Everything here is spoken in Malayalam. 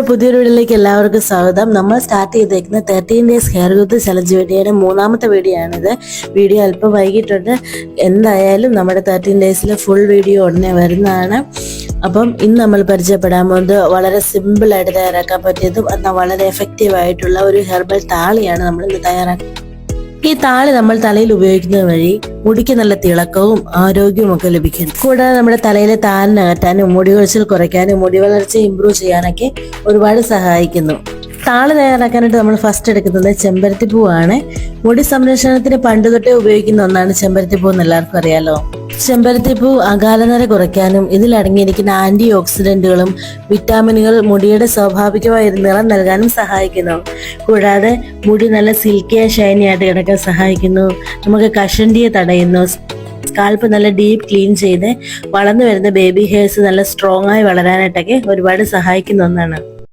പുതിയൊരു വീഡിയോയിലേക്ക് എല്ലാവർക്കും സ്വാഗതം. നമ്മൾ സ്റ്റാർട്ട് ചെയ്തേക്കുന്ന 13 ഡേയ്സ് ഹെയർ ഗ്രോത്ത് ചലഞ്ച് വീഡിയോയുടെ 3ാമത്തെ വീഡിയോ ആണിത്. വീഡിയോ അല്പം വൈകിട്ടുണ്ട്. എന്തായാലും നമ്മുടെ 13 ഡേയ്സിലെ ഫുൾ വീഡിയോ ഉടനെ വരുന്നതാണ്. അപ്പം ഇന്ന് നമ്മൾ പരിചയപ്പെടാൻ പോകുന്നത് വളരെ സിമ്പിളായിട്ട് തയ്യാറാക്കാൻ പറ്റിയതും എന്നാൽ വളരെ എഫക്റ്റീവ് ആയിട്ടുള്ള ഒരു ഹെർബൽ താളിയാണ് നമ്മൾ ഇന്ന് തയ്യാറാക്കുന്നത്. ഈ താളി നമ്മൾ തലയിൽ ഉപയോഗിക്കുന്നത് വഴി മുടിക്ക് നല്ല തിളക്കവും ആരോഗ്യവും ഒക്കെ ലഭിക്കും. കൂടാതെ നമ്മുടെ തലയിലെ താരൻ അകറ്റാനും മുടി കൊഴിച്ചിൽ കുറയ്ക്കാനും മുടി വളർച്ച ഇമ്പ്രൂവ് ചെയ്യാനൊക്കെ ഒരുപാട് സഹായിക്കുന്നു. താളി തയ്യാറാക്കാനായിട്ട് നമ്മൾ ഫസ്റ്റ് എടുക്കുന്നത് ചെമ്പരത്തിപ്പൂവാണ്. മുടി സംരക്ഷണത്തിന് പണ്ട് തൊട്ടേ ഉപയോഗിക്കുന്ന ഒന്നാണ് ചെമ്പരത്തിപ്പൂ എന്ന് എല്ലാവർക്കും അറിയാലോ. ചെമ്പരത്തിപ്പൂ അകാലനര കുറയ്ക്കാനും ഇതിൽ അടങ്ങിയിരിക്കുന്ന ആന്റി ഓക്സിഡന്റുകളും വിറ്റാമിനുകൾ മുടിയുടെ സ്വാഭാവികമായ നിറം നൽകാനും സഹായിക്കുന്നു. കൂടാതെ മുടി നല്ല സിൽക്കി ഷൈനി ആയിട്ട് കിടക്കാൻ സഹായിക്കുന്നു. നമുക്ക് കഷണ്ടിയെ തടയുന്നു. സ്കാൽപ്പ് നല്ല ഡീപ്പ് ക്ലീൻ ചെയ്ത് വളർന്നു വരുന്ന ബേബി ഹെയർസ് നല്ല സ്ട്രോങ് ആയി വളരാനായിട്ടൊക്കെ ഒരുപാട് സഹായിക്കുന്ന ഒന്നാണ്.